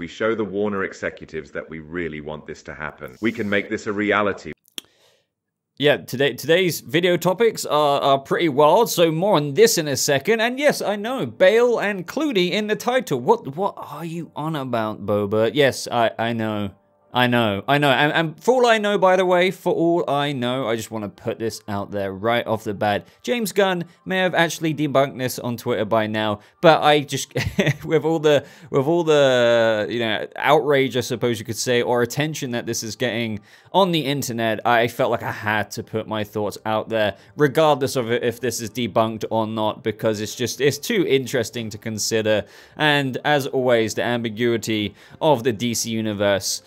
We show the Warner executives that we really want this to happen. We can make this a reality. Yeah, today's video topics are pretty wild, so more on this in a second. And yes, I know, Bale and Clooney in the title. What are you on about, Boba? Yes, I know. And for all I know, by the way, for all I know, I just want to put this out there right off the bat. James Gunn may have actually debunked this on Twitter by now, but I just, with all the you know, outrage, I suppose you could say, or attention that this is getting on the internet, I felt like I had to put my thoughts out there, regardless of if this is debunked or not, because it's too interesting to consider. And as always, the ambiguity of the DC universe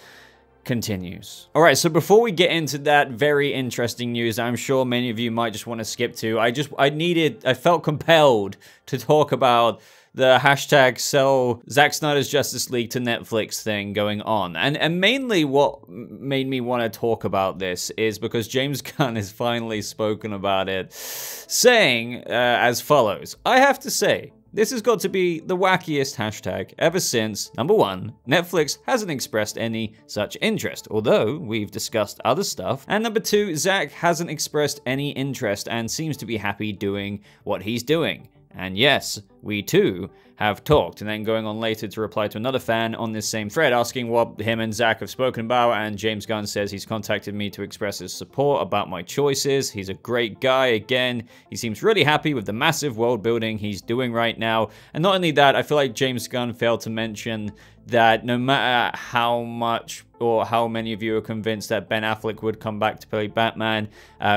continues. All right, so before we get into that very interesting news, I'm sure many of you might just want to skip to, I felt compelled to talk about the hashtag sell Zack Snyder's Justice League to Netflix thing going on. And mainly what made me want to talk about this is because James Gunn has finally spoken about it, saying as follows: I have to say, this has got to be the wackiest hashtag ever since, number one, Netflix hasn't expressed any such interest, although we've discussed other stuff, and number two, Zack hasn't expressed any interest and seems to be happy doing what he's doing. And yes, we too have talked, and then going on later to reply to another fan on this same thread asking what him and Zack have spoken about, and James Gunn says he's contacted me to express his support about my choices. He's a great guy. Again, he seems really happy with the massive world building he's doing right now. And not only that, I feel like James Gunn failed to mention that no matter how much or how many of you are convinced that Ben Affleck would come back to play Batman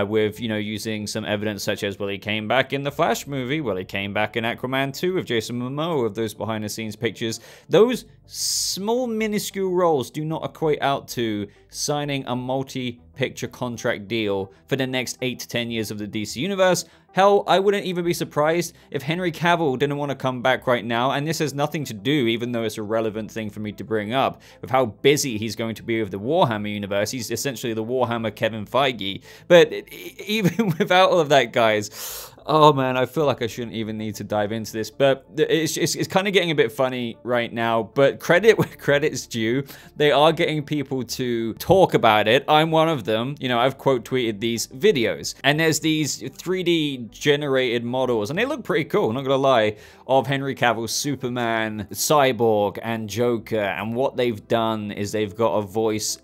with, you know, using some evidence such as, well, he came back in the Flash movie, well, he came back in Aquaman 2 with Jason Momoa, of those behind-the-scenes pictures. Those small, minuscule roles do not equate out to signing a multi-picture contract deal for the next 8 to 10 years of the DC Universe. Hell, I wouldn't even be surprised if Henry Cavill didn't want to come back right now, and this has nothing to do, even though it's a relevant thing for me to bring up, with how busy he's going to be with the Warhammer universe. He's essentially the Warhammer Kevin Feige. But even without all of that, guys, oh man, I feel like I shouldn't even need to dive into this, but it's kind of getting a bit funny right now, but credit where credit's due. They are getting people to talk about it. I'm one of them. You know, I've quote tweeted these videos, and there's these 3D generated models, and they look pretty cool, not gonna lie, of Henry Cavill's Superman, Cyborg, and Joker, and what they've done is they've got a voice,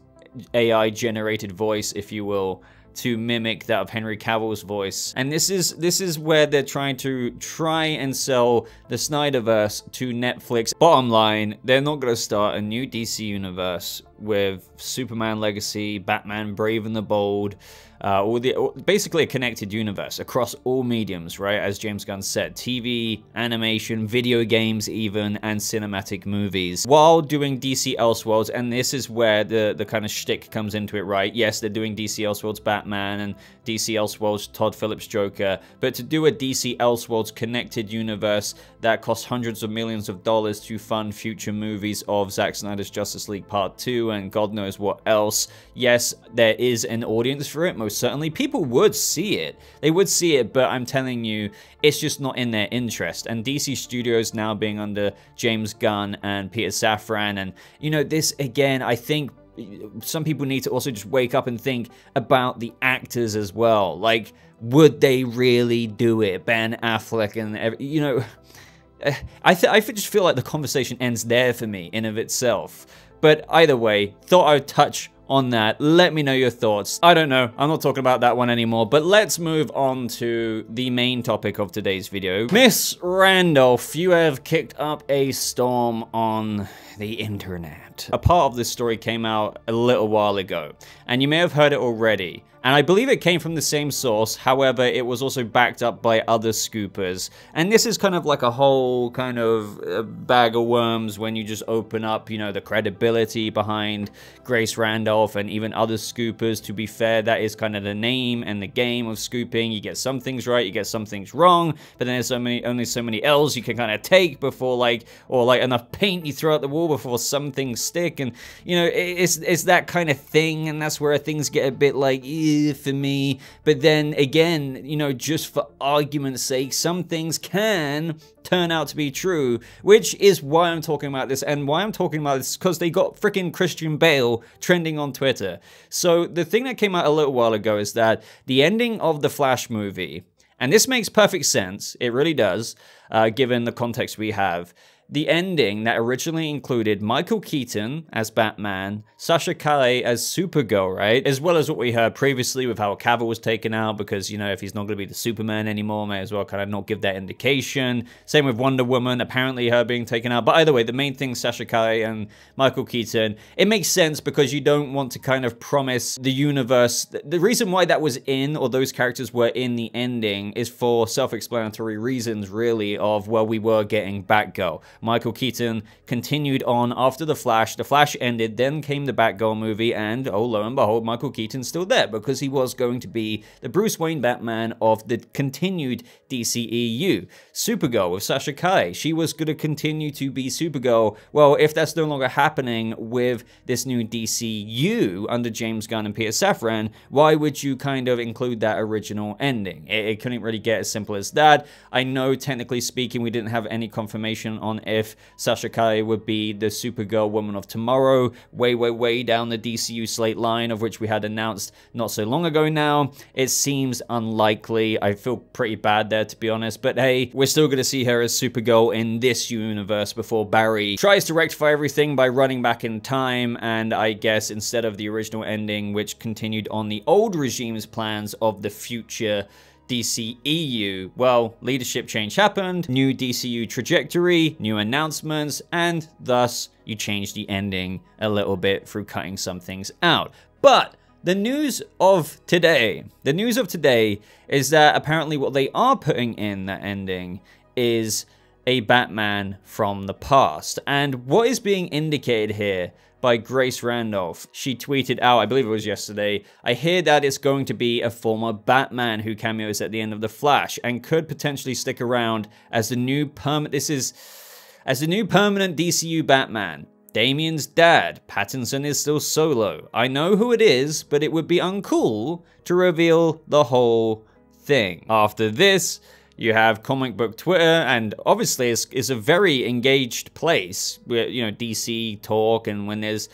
AI generated voice, if you will, to mimic that of Henry Cavill's voice. And this is where they're trying and sell the Snyderverse to Netflix. Bottom line, they're not going to start a new DC universe with Superman Legacy, Batman Brave and the Bold, basically a connected universe across all mediums, right? As James Gunn said, TV, animation, video games even, and cinematic movies, while doing DC Elseworlds. And this is where the kind of shtick comes into it, right? Yes, they're doing DC Elseworlds Batman and DC Elseworlds Todd Phillips Joker, but to do a DC Elseworlds connected universe that costs hundreds of millions of dollars to fund future movies of Zack Snyder's Justice League Part 2 and God knows what else. Yes, there is an audience for it, most certainly. People would see it. They would see it, but I'm telling you, it's just not in their interest. And DC Studios now being under James Gunn and Peter Safran, and, you know, this, again, I think some people need to also just wake up and think about the actors as well. Like, would they really do it? Ben Affleck and, you know, I just feel like the conversation ends there for me in of itself. But either way, thought I would touch on that. Let me know your thoughts. I don't know. I'm not talking about that one anymore, but let's move on to the main topic of today's video. Miss Randolph, you have kicked up a storm on the internet. A part of this story came out a little while ago, and you may have heard it already. And I believe it came from the same source, however, it was also backed up by other scoopers. And this is kind of like a whole kind of bag of worms when you just open up, you know, the credibility behind Grace Randolph and even other scoopers. To be fair, that is kind of the name and the game of scooping. You get some things right, you get some things wrong, but then there's only so many L's you can kind of take before, like, or like enough paint you throw at the wall before some things stick. And, you know, it's that kind of thing, and that's where things get a bit like, for me. But then again, you know, just for argument's sake, some things can turn out to be true, which is why I'm talking about this, and why I'm talking about this because they got freaking Christian Bale trending on Twitter. So the thing that came out a little while ago is that the ending of the Flash movie, and this makes perfect sense, it really does, given the context we have. The ending that originally included Michael Keaton as Batman, Sasha Calle as Supergirl, right? As well as what we heard previously with how Cavill was taken out because, you know, if he's not going to be the Superman anymore, may as well kind of not give that indication. Same with Wonder Woman, apparently her being taken out. But either way, the main thing, Sasha Calle and Michael Keaton, it makes sense because you don't want to kind of promise the universe. The reason why that was in, or those characters were in the ending, is for self-explanatory reasons, really, of, well, we were getting Batgirl. Michael Keaton continued on after The Flash. The Flash ended, then came the Batgirl movie, and oh, lo and behold, Michael Keaton's still there because he was going to be the Bruce Wayne Batman of the continued DCEU. Supergirl with Sasha Calle, she was going to continue to be Supergirl. Well, if that's no longer happening with this new DCU under James Gunn and Peter Safran, why would you kind of include that original ending? It couldn't really get as simple as that. I know, technically speaking, we didn't have any confirmation on if Sasha Calle would be the Supergirl Woman of Tomorrow, way down the DCU slate line, of which we had announced not so long ago now. It seems unlikely. I feel pretty bad there, to be honest, but hey, we're still going to see her as Supergirl in this universe before Barry tries to rectify everything by running back in time, and I guess instead of the original ending, which continued on the old regime's plans of the future DCEU, well, leadership change happened, new DCU trajectory, new announcements, and thus you change the ending a little bit through cutting some things out. But the news of today is that apparently what they are putting in that ending is a Batman from the past. And what is being indicated here by Grace Randolph, she tweeted out, I believe it was yesterday, "I hear that it's going to be a former Batman who cameos at the end of The Flash and could potentially stick around as the new permanent DCU Batman. Damian's dad, Pattinson, is still solo. I know who it is, but it would be uncool to reveal the whole thing." After this, you have comic book Twitter, and obviously it's a very engaged place where, you know, DC talk, and when there's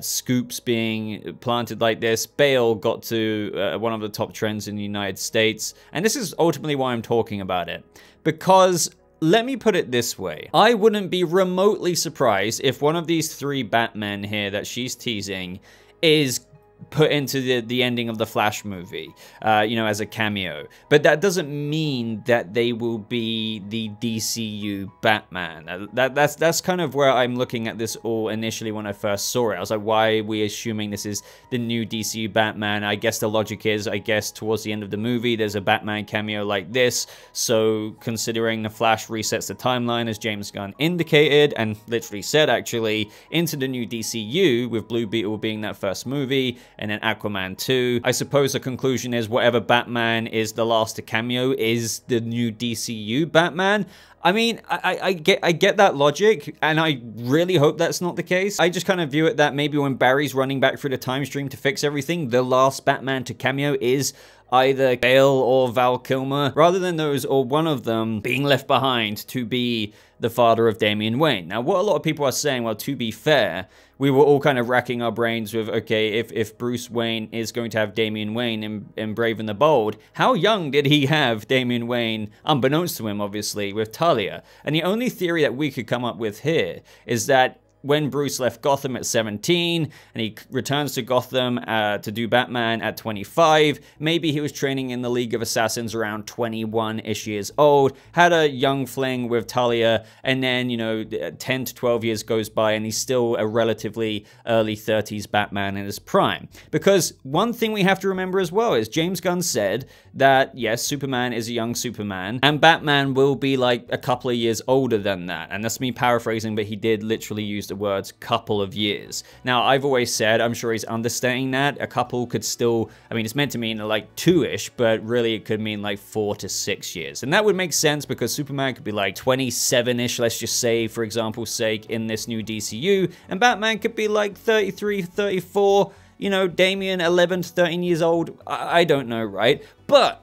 scoops being planted like this, Bale got to one of the top trends in the United States, and this is ultimately why I'm talking about it. Because, let me put it this way, I wouldn't be remotely surprised if one of these three Batmen here that she's teasing is put into the ending of the Flash movie, you know, as a cameo. But that doesn't mean that they will be the DCU Batman. That's kind of where I'm looking at this all initially when I first saw it. I was like, why are we assuming this is the new DCU Batman? I guess the logic is, I guess towards the end of the movie, there's a Batman cameo like this. So considering the Flash resets the timeline, as James Gunn indicated, and literally said actually, into the new DCU, with Blue Beetle being that first movie, and then Aquaman 2. I suppose the conclusion is whatever Batman is the last to cameo is the new DCU Batman. I mean, I get that logic, and I really hope that's not the case. I just kind of view it that maybe when Barry's running back through the time stream to fix everything, the last Batman to cameo is either Bale or Val Kilmer, rather than those or one of them being left behind to be the father of Damian Wayne. Now, what a lot of people are saying, well, to be fair, we were all kind of racking our brains with, okay, if Bruce Wayne is going to have Damian Wayne in Brave and the Bold, how young did he have Damian Wayne, unbeknownst to him, obviously, with Talia? And the only theory that we could come up with here is that when Bruce left Gotham at 17 and he returns to Gotham to do Batman at 25, maybe he was training in the League of Assassins around 21-ish years old, had a young fling with Talia, and then, you know, 10 to 12 years goes by and he's still a relatively early 30s Batman in his prime. Because one thing we have to remember as well is James Gunn said that, yes, Superman is a young Superman, and Batman will be like a couple of years older than that. And that's me paraphrasing, but he did literally use the words couple of years. Now, I've always said, I'm sure he's understating that. A couple could still, I mean, it's meant to mean like 2-ish, but really it could mean like 4 to 6 years. And that would make sense because Superman could be like 27-ish, let's just say, for example's sake, in this new DCU, and Batman could be like 33, 34, you know, Damian 11 to 13 years old. I don't know, right? But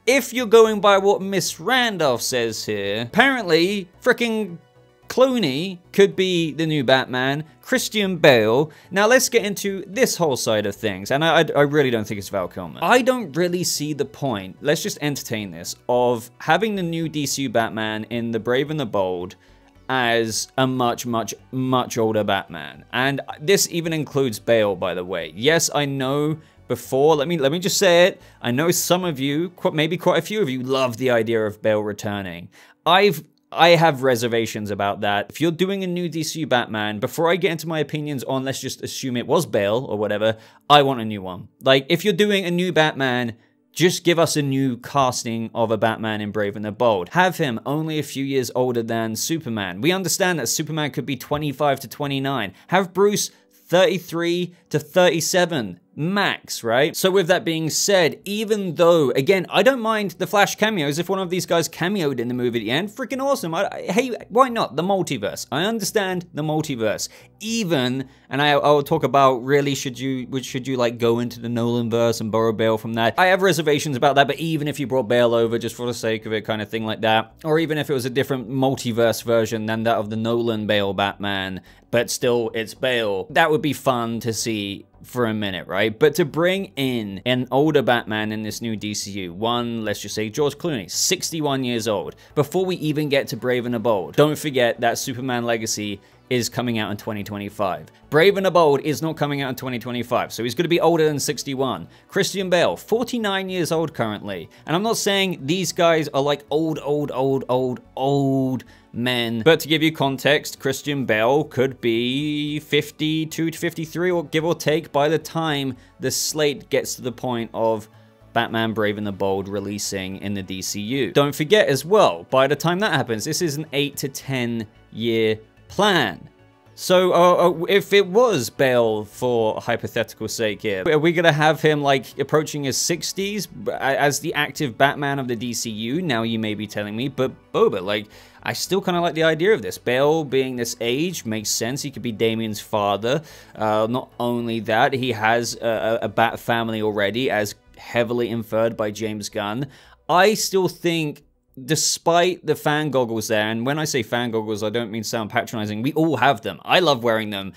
if you're going by what Miss Randolph says here, apparently freaking Clooney could be the new Batman, Christian Bale. Now let's get into this whole side of things, and I really don't think it's Val Kilmer. I don't really see the point, let's just entertain this, of having the new DCU Batman in The Brave and the Bold as a much older Batman. And this even includes Bale, by the way. Yes, I know before, let me just say it, I know some of you, maybe quite a few of you, love the idea of Bale returning. I have reservations about that. If you're doing a new DCU Batman, before I get into my opinions on, let's just assume it was Bale or whatever, I want a new one. Like, if you're doing a new Batman, just give us a new casting of a Batman in Brave and the Bold. Have him only a few years older than Superman. We understand that Superman could be 25 to 29. Have Bruce 33 to 37 max, right? So with that being said, even though, again, I don't mind the Flash cameos. If one of these guys cameoed in the movie at the end, freaking awesome. Hey, why not? The multiverse. I understand the multiverse. Even, and I will talk about really should you like go into the Nolan verse and borrow Bale from that. I have reservations about that, but even if you brought Bale over just for the sake of it, kind of thing like that, or even if it was a different multiverse version than that of the Nolan Bale Batman, but still it's Bale, that would be fun to see for a minute, right? But to bring in an older Batman in this new DCU, one, let's just say George Clooney, 61 years old, before we even get to Brave and the Bold. Don't forget that Superman Legacy is coming out in 2025. Brave and the Bold is not coming out in 2025, so he's going to be older than 61. Christian Bale, 49 years old currently. And I'm not saying these guys are like old men, but to give you context, Christian Bale could be 52 to 53, or give or take, by the time the slate gets to the point of Batman Brave and the Bold releasing in the DCU. Don't forget as well, by the time that happens, this is an 8 to 10 year plan. So if it was Bale, for hypothetical sake here, are we gonna have him like approaching his 60s as the active Batman of the DCU? Now you may be telling me, but Boba, like, I still kind of like the idea of this. Bale being this age makes sense. He could be Damian's father. Not only that, he has a Bat family already, as heavily inferred by James Gunn. I still think, despite the fan goggles there, and when I say fan goggles, I don't mean sound patronizing. We all have them. I love wearing them.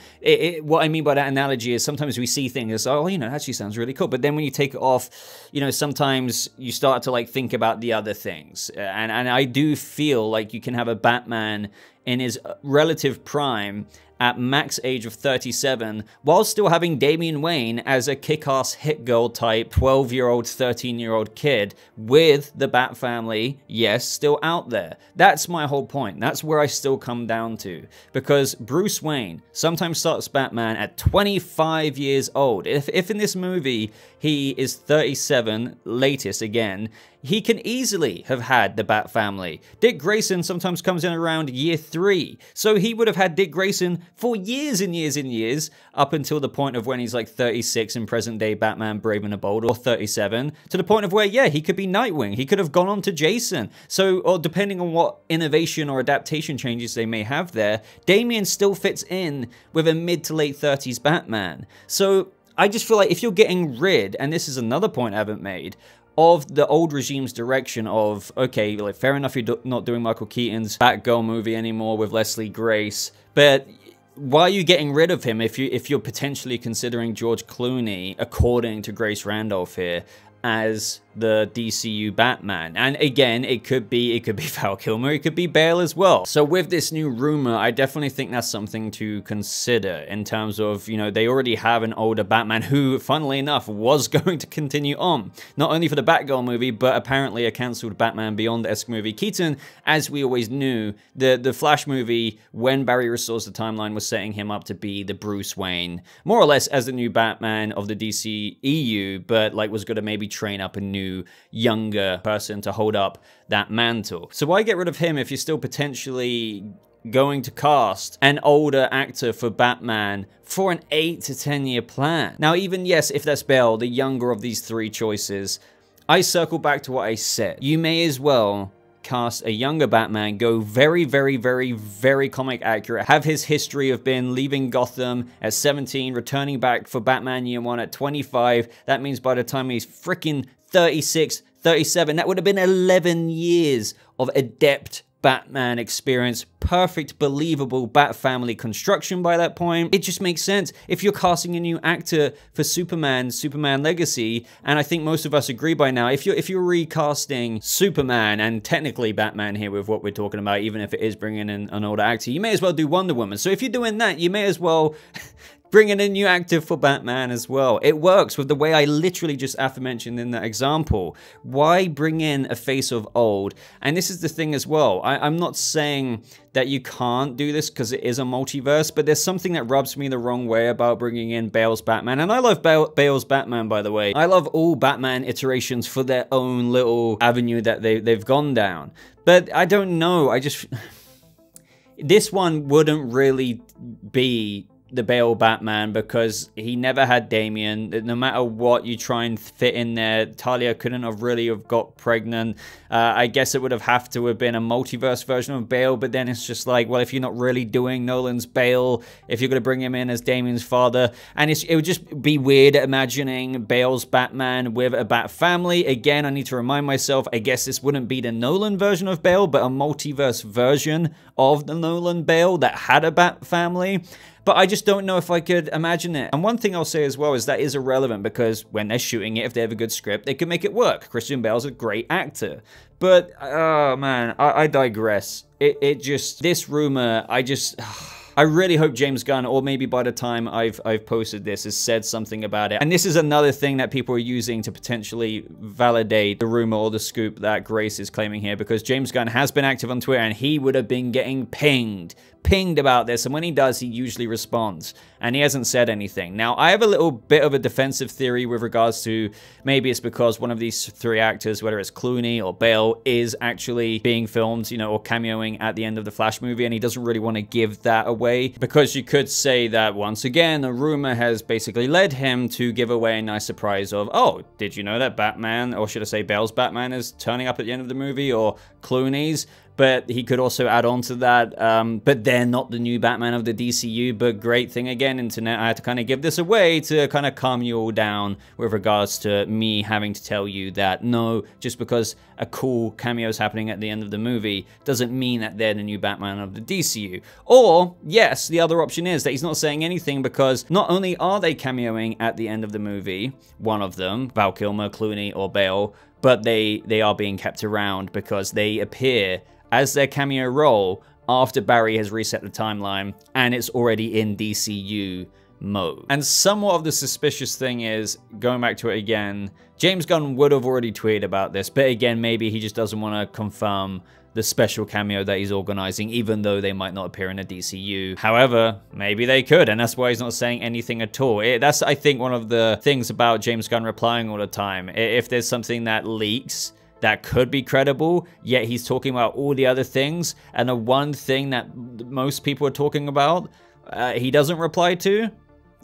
What I mean by that analogy is sometimes we see things, oh, you know, that actually sounds really cool. But then when you take it off, you know, sometimes you start to like think about the other things. And I do feel like you can have a Batman in his relative prime at max age of 37, while still having Damian Wayne as a kick-ass hit girl type 12-year-old, 13-year-old kid with the Bat family, yes, still out there. That's my whole point. That's where I still come down to. Because Bruce Wayne sometimes starts Batman at 25 years old. If in this movie he is 37, latest again, he can easily have had the Bat family. Dick Grayson sometimes comes in around year 3. So he would have had Dick Grayson for years and years and years, up until the point of when he's like 36 in present day Batman Brave and the Bold, or 37, to the point of where, yeah, he could be Nightwing. He could have gone on to Jason. So, or depending on what innovation or adaptation changes they may have there, Damian still fits in with a mid to late 30s Batman. So I just feel like if you're getting rid, and this is another point I haven't made, of the old regime's direction of, okay, like fair enough, you're not doing Michael Keaton's Batgirl movie anymore with Leslie Grace, but why are you getting rid of him if you're potentially considering George Clooney, according to Grace Randolph here, as the DCU Batman? And again, it could be Val Kilmer, it could be Bale as well. So with this new rumor, I definitely think that's something to consider in terms of, you know, they already have an older Batman who, funnily enough, was going to continue on, not only for the Batgirl movie, but apparently a cancelled Batman Beyond-esque movie. Keaton, as we always knew, the Flash movie, when Barry restores the timeline, was setting him up to be the Bruce Wayne, more or less as the new Batman of the DCEU, but like was going to maybe train up a new younger person to hold up that mantle. So why get rid of him if you're still potentially going to cast an older actor for Batman for an 8 to 10 year plan? Now, even, yes, if that's Bale, the younger of these three choices, I circle back to what I said. You may as well cast a younger Batman, go very comic accurate, have his history of been leaving Gotham at 17, returning back for Batman Year 1 at 25. That means by the time he's freaking 36, 37. That would have been 11 years of adept Batman experience, perfect, believable Bat family construction by that point. It just makes sense. If you're casting a new actor for Superman Legacy, and I think most of us agree by now, if you're recasting Superman and technically Batman here with what we're talking about, even if it is bringing in an older actor, you may as well do Wonder Woman. So if you're doing that, you may as well bring in a new actor for Batman as well. It works with the way I literally just aforementioned in that example. Why bring in a face of old? And this is the thing as well. I'm not saying that you can't do this because it is a multiverse, but there's something that rubs me the wrong way about bringing in Bale's Batman. And I love Bale's Batman, by the way. I love all Batman iterations for their own little avenue that they've gone down. But I don't know. This one wouldn't really be the Bale Batman because he never had Damian. No matter what you try and fit in there, Talia couldn't have really got pregnant. I guess it would have to have been a multiverse version of Bale, but then it's just like, well, if you're not really doing Nolan's Bale, if you're going to bring him in as Damian's father, and it would just be weird imagining Bale's Batman with a Bat family. Again, I need to remind myself, I guess this wouldn't be the Nolan version of Bale, but a multiverse version of the Nolan Bale that had a Bat family. But I just don't know if I could imagine it. And one thing I'll say as well is that is irrelevant because when they're shooting it, if they have a good script, they can make it work. Christian Bale's a great actor. But, oh man, I digress. This rumor, I really hope James Gunn, or maybe by the time I've posted this, has said something about it. And this is another thing that people are using to potentially validate the rumor or the scoop that Grace is claiming here, because James Gunn has been active on Twitter and he would have been getting pinged about this, and when he does, he usually responds, and he hasn't said anything. Now, I have a little bit of a defensive theory with regards to maybe it's because one of these three actors, whether it's Clooney or Bale, is actually being filmed, you know, or cameoing at the end of the Flash movie, and he doesn't really want to give that away, because you could say that, once again, a rumor has basically led him to give away a nice surprise of, oh, did you know that Batman, or should I say Bale's Batman, is turning up at the end of the movie, or Clooney's? But he could also add on to that, but they're not the new Batman of the DCU. But great thing again, internet, I had to kind of give this away to kind of calm you all down with regards to me having to tell you that no, just because a cool cameo is happening at the end of the movie doesn't mean that they're the new Batman of the DCU. Or, yes, the other option is that he's not saying anything because not only are they cameoing at the end of the movie, one of them, Val Kilmer, Clooney, or Bale, but they are being kept around because they appear as their cameo role after Barry has reset the timeline and it's already in DCU mode. And somewhat of the suspicious thing is, going back to it again, James Gunn would have already tweeted about this, but again, maybe he just doesn't want to confirm the special cameo that he's organizing, even though they might not appear in the DCU. However, maybe they could, and that's why he's not saying anything at all. That's, I think, one of the things about James Gunn replying all the time. If there's something that leaks that could be credible, yet he's talking about all the other things, and the one thing that most people are talking about, he doesn't reply to,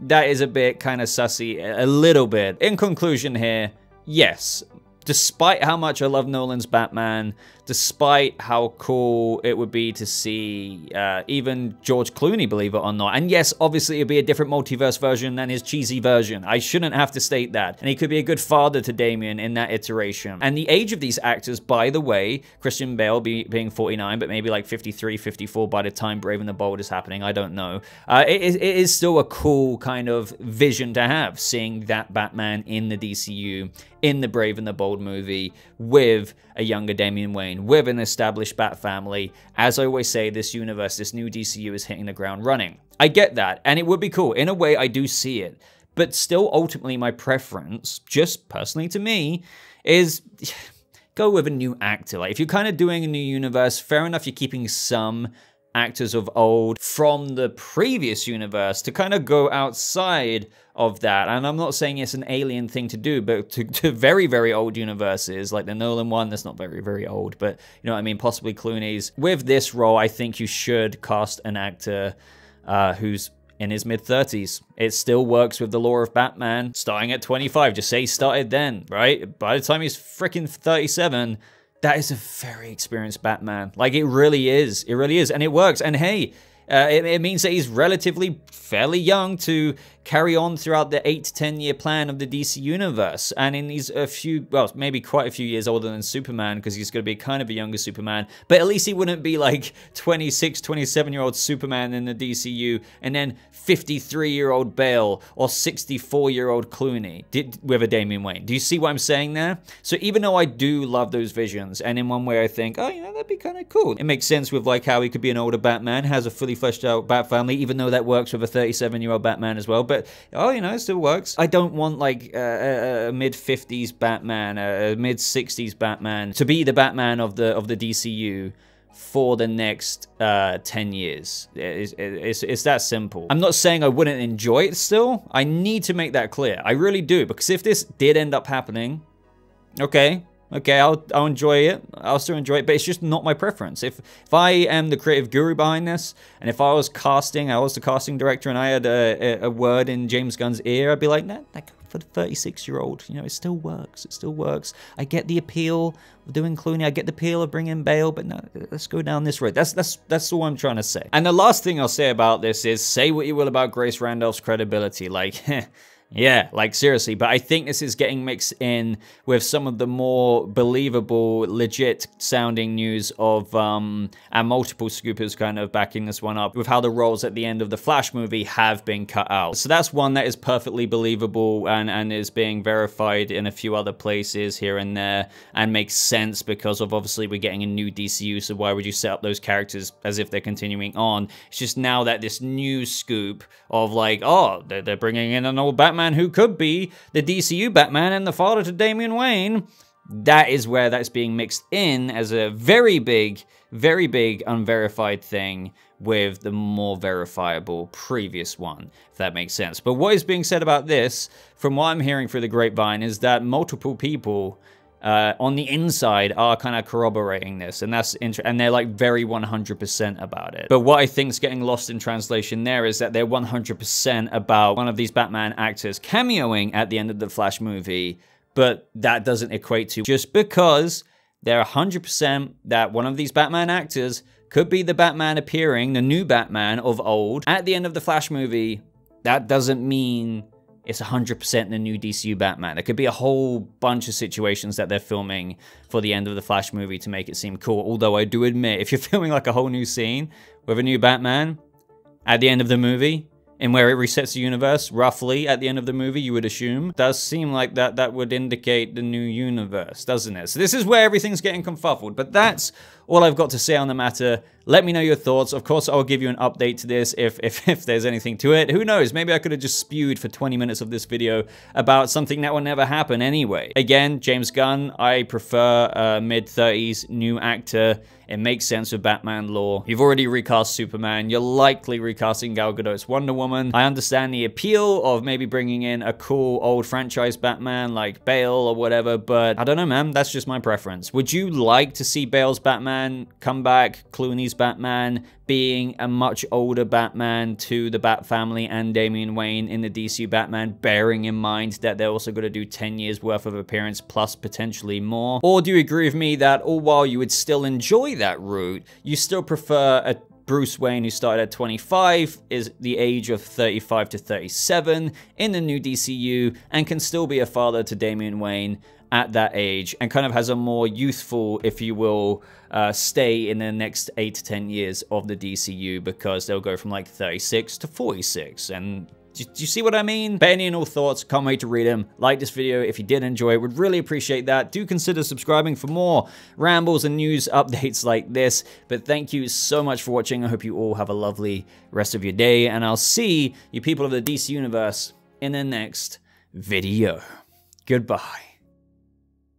that is a bit kind of sussy, a little bit. In conclusion here, yes, despite how much I love Nolan's Batman, despite how cool it would be to see even George Clooney, believe it or not. And yes, obviously it'd be a different multiverse version than his cheesy version. I shouldn't have to state that. And he could be a good father to Damian in that iteration. And the age of these actors, by the way, Christian Bale being 49, but maybe like 53, 54 by the time Brave and the Bold is happening, I don't know. It is still a cool kind of vision to have, seeing that Batman in the DCU, in the Brave and the Bold movie, with a younger Damian Wayne, with an established Bat family. As I always say, this universe, this new DCU is hitting the ground running. I get that, and it would be cool. In a way, I do see it. But still, ultimately, my preference, just personally to me, is go with a new actor. Like, if you're kind of doing a new universe, fair enough, you're keeping some actors of old from the previous universe to kind of go outside of that. And I'm not saying it's an alien thing to do, but to very, very old universes, like the Nolan one, that's not very, very old, but you know what I mean, possibly Clooney's. With this role, I think you should cast an actor who's in his mid-30s. It still works with the lore of Batman, starting at 25. Just say he started then, right? By the time he's freaking 37, that is a very experienced Batman. Like, it really is. It really is. And it works. And hey, It means that he's relatively fairly young to carry on throughout the 8 to 10 year plan of the DC universe. And he's a few, well, maybe quite a few years older than Superman, because he's going to be kind of a younger Superman. But at least he wouldn't be like 26, 27-year-old Superman in the DCU, and then 53-year-old Bale or 64-year-old Clooney with a Damian Wayne. Do you see what I'm saying there? So even though I do love those visions, and in one way I think, oh, you know, that'd be kind of cool. It makes sense with like how he could be an older Batman, has a fully fleshed out Bat family, even though that works with a 37-year-old Batman as well. But, oh, you know, it still works. I don't want like a mid-50s Batman, a mid-60s Batman to be the Batman of the DCU for the next 10 years. It's that simple. I'm not saying I wouldn't enjoy it still. I need to make that clear. I really do, because if this did end up happening, okay, I'll enjoy it. I'll still enjoy it, but it's just not my preference. If I am the creative guru behind this, and if I was the casting director, and I had a word in James Gunn's ear, I'd be like, nah, go for the 36-year-old. You know, it still works. It still works. I get the appeal of doing Clooney. I get the appeal of bringing Bale, but no, let's go down this road. That's all I'm trying to say. And the last thing I'll say about this is, say what you will about Grace Randolph's credibility. Like, yeah, like seriously, but I think this is getting mixed in with some of the more believable, legit sounding news of and multiple scoopers kind of backing this one up with how the roles at the end of the Flash movie have been cut out. So that's one that is perfectly believable and is being verified in a few other places here and there, and makes sense because of obviously we're getting a new DCU, so why would you set up those characters as if they're continuing on? It's just now that this new scoop of like, oh, they're bringing in an old Batman who could be the DCU Batman and the father to Damian Wayne. That is where that's being mixed in as a very big unverified thing with the more verifiable previous one, if that makes sense. But what is being said about this, from what I'm hearing through the grapevine, is that multiple people on the inside are kind of corroborating this, and that's and they're like very 100% about it. But what I think is getting lost in translation there is that they're 100% about one of these Batman actors cameoing at the end of the Flash movie, but that doesn't equate to just because they're 100% that one of these Batman actors could be the Batman appearing, the new Batman of old, at the end of the Flash movie. That doesn't mean it's 100% the new DCU Batman. There could be a whole bunch of situations that they're filming for the end of the Flash movie to make it seem cool. Although I do admit, if you're filming like a whole new scene with a new Batman at the end of the movie, and where it resets the universe, roughly at the end of the movie, you would assume, does seem like that would indicate the new universe, doesn't it? So this is where everything's getting confuffled, but that's all I've got to say on the matter. Let me know your thoughts. Of course, I'll give you an update to this if there's anything to it. Who knows? Maybe I could have just spewed for 20 minutes of this video about something that will never happen anyway. Again, James Gunn, I prefer mid-30s new actor. It makes sense with Batman lore. You've already recast Superman. You're likely recasting Gal Gadot's Wonder Woman. I understand the appeal of maybe bringing in a cool old franchise Batman like Bale or whatever, but I don't know, man. That's just my preference. Would you like to see Bale's Batman come back, Clooney's Batman being a much older Batman to the Bat family and Damian Wayne in the DCU Batman, bearing in mind that they're also going to do 10 years worth of appearance plus potentially more? Or do you agree with me that all while you would still enjoy that route, you still prefer a Bruce Wayne who started at 25, is the age of 35 to 37 in the new DCU, and can still be a father to Damian Wayne at that age, and kind of has a more youthful, if you will, stay in the next 8 to 10 years of the DCU, because they'll go from like 36 to 46. And do you see what I mean? But any and all thoughts, can't wait to read them. Like this video if you did enjoy it, would really appreciate that. Do consider subscribing for more rambles and news updates like this. But thank you so much for watching. I hope you all have a lovely rest of your day, and I'll see you people of the DC Universe in the next video. Goodbye.